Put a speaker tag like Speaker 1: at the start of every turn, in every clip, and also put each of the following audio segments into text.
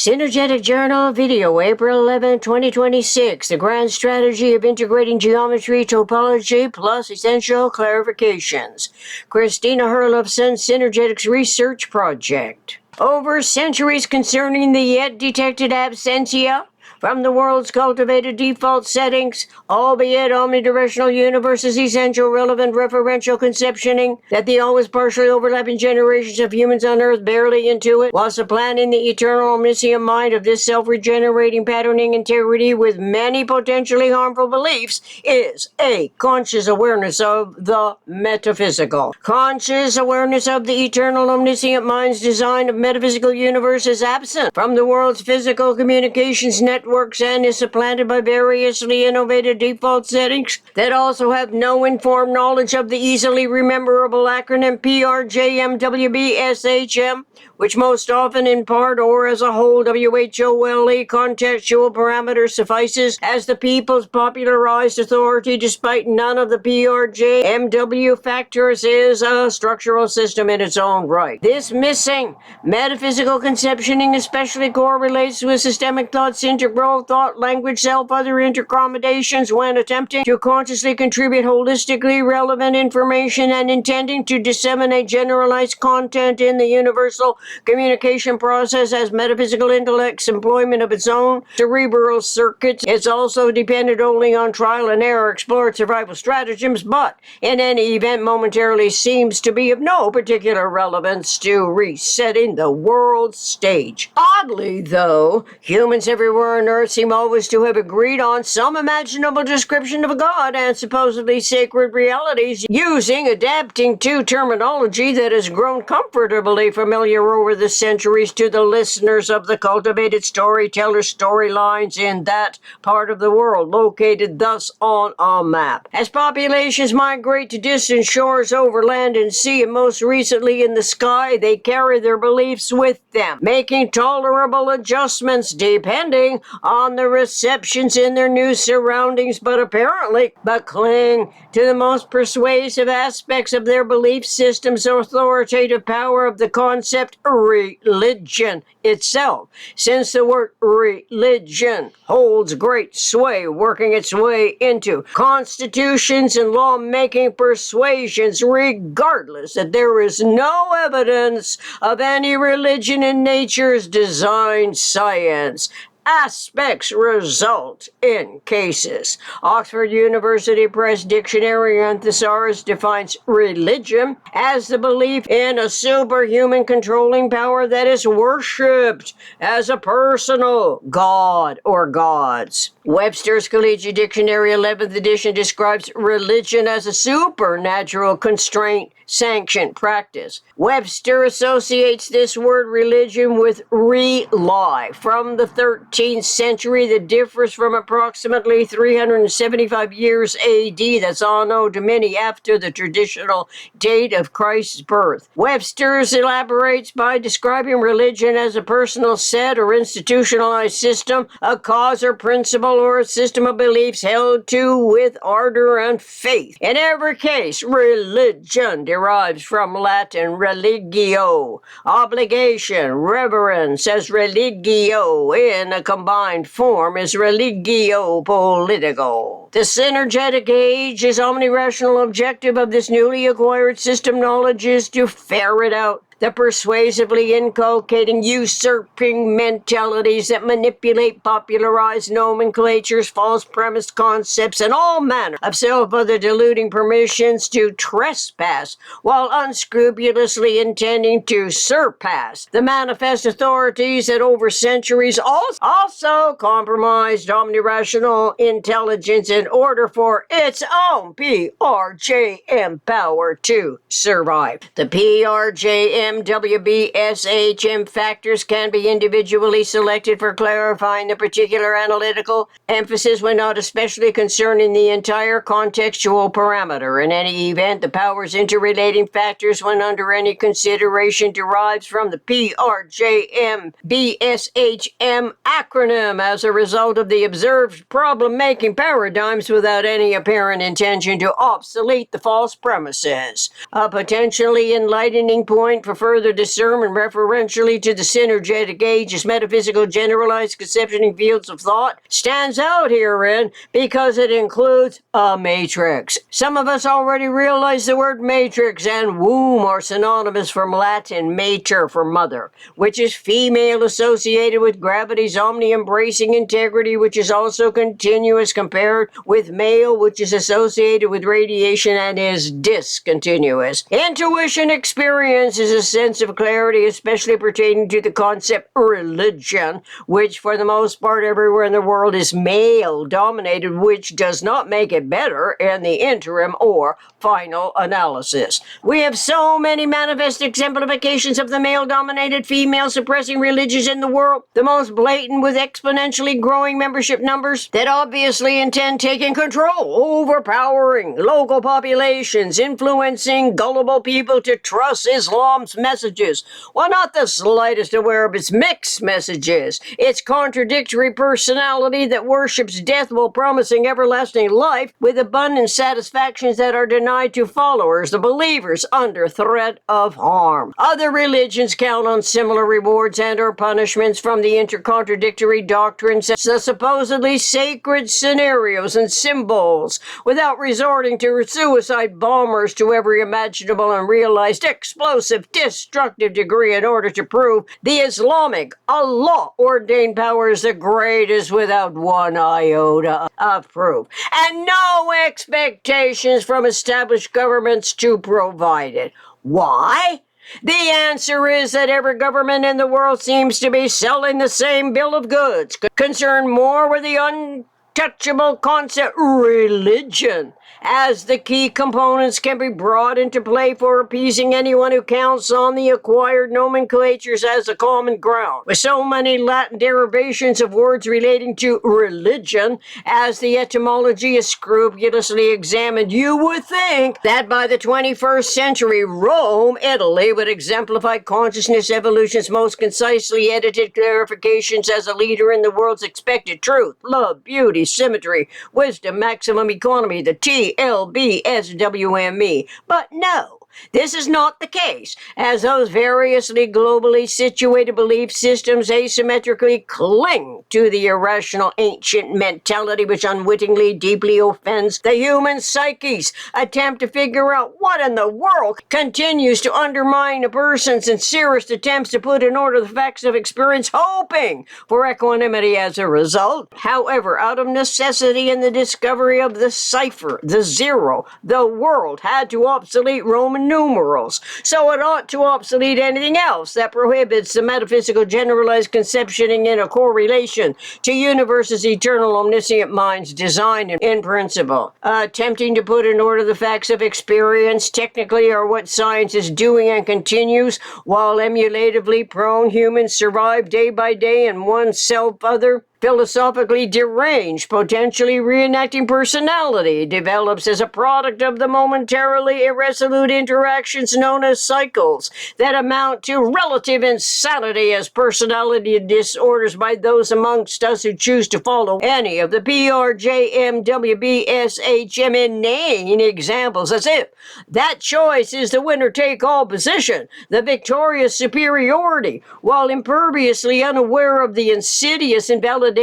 Speaker 1: Synergetic Journal Video, April 11, 2026. The grand strategy of integrating geometry, topology, plus essential clarifications. Christina Herlufsen's Synergetic's research project. Over centuries concerning the yet detected absentia from the world's cultivated default settings, albeit omnidirectional universe's essential, relevant, referential conceptioning that the always partially overlapping generations of humans on Earth barely intuit, while supplanting the eternal omniscient mind of this self-regenerating patterning integrity with many potentially harmful beliefs, is a conscious awareness of the metaphysical. Conscious awareness of the eternal omniscient mind's design of metaphysical universe is absent from the world's physical communications networks and is supplanted by variously innovated default settings that also have no informed knowledge of the easily rememberable acronym PRJMWBSHM, which most often in part or as a whole WHOLE contextual parameter suffices as the people's popularized authority, despite none of the PRJMW factors is a structural system in its own right. This missing metaphysical conceptioning especially correlates with systemic thought's integral thought, language, self-other interaccommodations when attempting to consciously contribute holistically relevant information and intending to disseminate generalized content in the universal communication process as metaphysical intellect's employment of its own cerebral circuits. It's also dependent only on trial and error, explored survival stratagems, but in any event momentarily seems to be of no particular relevance to resetting the world stage. Oddly, though, humans everywhere on Earth seem always to have agreed on some imaginable description of a God and supposedly sacred realities, adapting to terminology that has grown comfortably familiar over the centuries to the listeners of the cultivated storyteller storylines in that part of the world, located thus on a map. As populations migrate to distant shores over land and sea, and most recently in the sky, they carry their beliefs with them, making tolerable adjustments depending on the receptions in their new surroundings, but cling to the most persuasive aspects of their belief system's authoritative power of the concept religion itself, since the word religion holds great sway, working its way into constitutions and law-making persuasions, regardless that there is no evidence of any religion in nature's design science. Aspects result in cases. Oxford University Press Dictionary and Thesaurus defines religion as the belief in a superhuman controlling power that is worshipped as a personal god or gods. Webster's Collegiate Dictionary 11th edition describes religion as a supernatural constraint sanctioned practice. Webster associates this word religion with rely from the 13th century that differs from approximately 375 years AD, that's Anno Domini, after the traditional date of Christ's birth. Webster elaborates by describing religion as a personal set or institutionalized system, a cause or principle or a system of beliefs held to with ardor and faith. In every case, religion derives from Latin religio, obligation, reverence, as religio in a combined form is religio politico. The synergetic age is omnirational objective of this newly acquired system knowledge is to ferret out the persuasively inculcating usurping mentalities that manipulate popularized nomenclatures, false premised concepts, and all manner of self-other deluding permissions to trespass while unscrupulously intending to surpass the manifest authorities that over centuries also compromised omnirational intelligence in order for its own PRJM power to survive. The PRJMWBSHM factors can be individually selected for clarifying the particular analytical emphasis when not especially concerning the entire contextual parameter. In any event, the powers interrelating factors when under any consideration derives from the PRJMBSHM acronym as a result of the observed problem-making paradigm sometimes without any apparent intention to obsolete the false premises. A potentially enlightening point for further discernment referentially to the synergetic age as metaphysical generalized conceptioning fields of thought stands out herein because it includes a matrix. Some of us already realize the word matrix and womb are synonymous from Latin mater for mother, which is female associated with gravity's omni-embracing integrity, which is also continuous compared with male, which is associated with radiation and is discontinuous. Intuition experience is a sense of clarity, especially pertaining to the concept religion, which for the most part everywhere in the world is male-dominated, which does not make it better in the interim or final analysis. We have so many manifest exemplifications of the male-dominated, female-suppressing religions in the world, the most blatant with exponentially growing membership numbers that obviously intend taking control, overpowering local populations, influencing gullible people to trust Islam's messages, while not the slightest aware of its mixed messages, its contradictory personality that worships death while promising everlasting life with abundant satisfactions that are denied to followers, the believers, under threat of harm. Other religions count on similar rewards and or punishments from the intercontradictory doctrines, the supposedly sacred scenarios and symbols, without resorting to suicide bombers to every imaginable and realized explosive, destructive degree in order to prove the Islamic, Allah-ordained power is the greatest without one iota of proof, and no expectations from established governments to provide it. Why? The answer is that every government in the world seems to be selling the same bill of goods, concerned more with the untouchable concept religion, as the key components can be brought into play for appeasing anyone who counts on the acquired nomenclatures as a common ground. With so many Latin derivations of words relating to religion, as the etymology is scrupulously examined, you would think that by the 21st century, Rome, Italy, would exemplify consciousness evolution's most concisely edited clarifications as a leader in the world's expected truth, love, beauty, symmetry, wisdom, maximum economy, the TLBSWME. But no, this is not the case, as those variously globally situated belief systems asymmetrically cling to the irrational ancient mentality which unwittingly deeply offends the human psyches, attempt to figure out what in the world continues to undermine a person's sincerest attempts to put in order the facts of experience, hoping for equanimity as a result. However, out of necessity and the discovery of the cipher, the zero, the world had to obsolete Roman numerals, so it ought to obsolete anything else that prohibits the metaphysical generalized conceptioning in a correlation to universe's eternal omniscient mind's design in principle. Attempting to put in order the facts of experience technically are what science is doing and continues, while emulatively prone humans survive day by day in one self-other, philosophically deranged, potentially reenacting personality develops as a product of the momentarily irresolute interactions known as cycles that amount to relative insanity as personality disorders by those amongst us who choose to follow any of the PRJMWBSHM inane examples, as if that choice is the winner-take-all position, the victorious superiority, while imperviously unaware of the insidious invalidations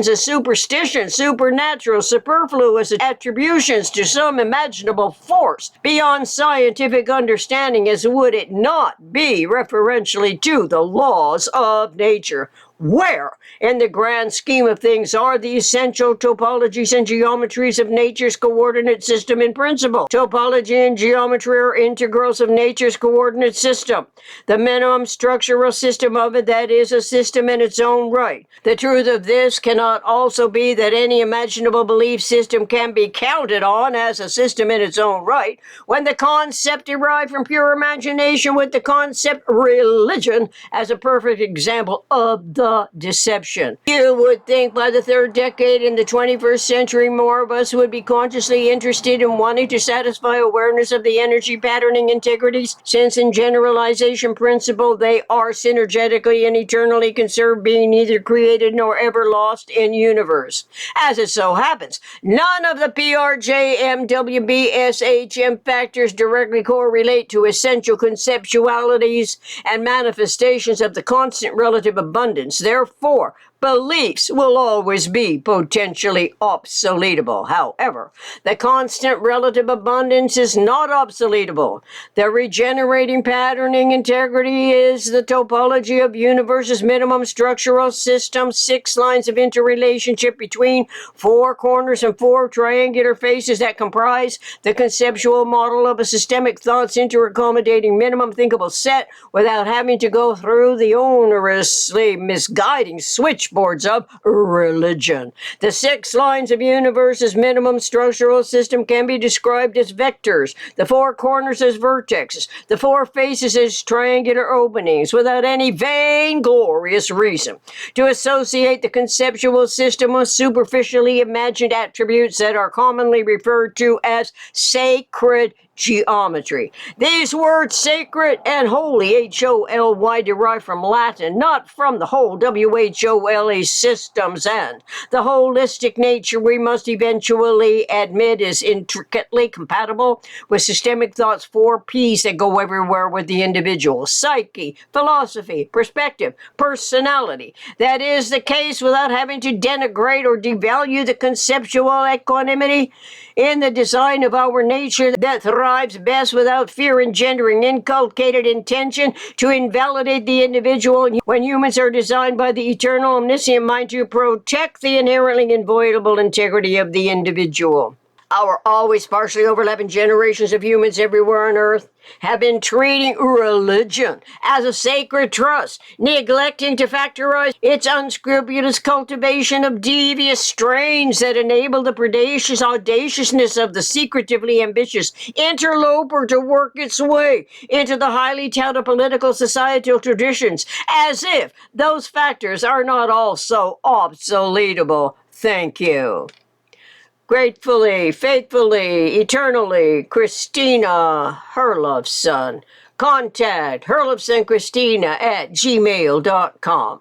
Speaker 1: of superstition, supernatural, superfluous attributions to some imaginable force beyond scientific understanding, as would it not be referentially to the laws of nature. Where, in the grand scheme of things, are the essential topologies and geometries of nature's coordinate system in principle? Topology and geometry are integrals of nature's coordinate system, the minimum structural system of it that is a system in its own right. The truth of this cannot also be that any imaginable belief system can be counted on as a system in its own right, when the concept derived from pure imagination with the concept religion as a perfect example of the the deception. You would think by the third decade in the 21st century, more of us would be consciously interested in wanting to satisfy awareness of the energy patterning integrities, since in generalization principle they are synergetically and eternally conserved, being neither created nor ever lost in universe. As it so happens, none of the PRJMWBSHM factors directly correlate to essential conceptualities and manifestations of the constant relative abundance. Therefore, beliefs will always be potentially obsoletable. However, the constant relative abundance is not obsoletable. The regenerating patterning integrity is the topology of universe's minimum structural system, 6 lines of interrelationship between 4 corners and 4 triangular faces that comprise the conceptual model of a systemic thought's interaccommodating minimum thinkable set without having to go through the onerously misguiding switchboards of religion. The 6 lines of universe's minimum structural system can be described as vectors, the 4 corners as vertexes, the 4 faces as triangular openings, without any vainglorious reason to associate the conceptual system with superficially imagined attributes that are commonly referred to as sacred geometry. These words, sacred and holy, H-O-L-Y, derive from Latin, not from the whole, W-H-O-L-E, systems, and the holistic nature we must eventually admit is intricately compatible with systemic thought's 4 P's that go everywhere with the individual: psyche, philosophy, perspective, personality. That is the case without having to denigrate or devalue the conceptual equanimity in the design of our nature that thrives best without fear engendering inculcated intention to invalidate the individual, when humans are designed by the eternal omniscient mind to protect the inherently inviolable integrity of the individual. Our always partially overlapping generations of humans everywhere on Earth have been treating religion as a sacred trust, neglecting to factorize its unscrupulous cultivation of devious strains that enable the predacious audaciousness of the secretively ambitious interloper to work its way into the highly touted political societal traditions, as if those factors are not also obsoletable. Thank you. Gratefully, faithfully, eternally, Christina Herlovson. Contact herlovsoncristina@gmail.com.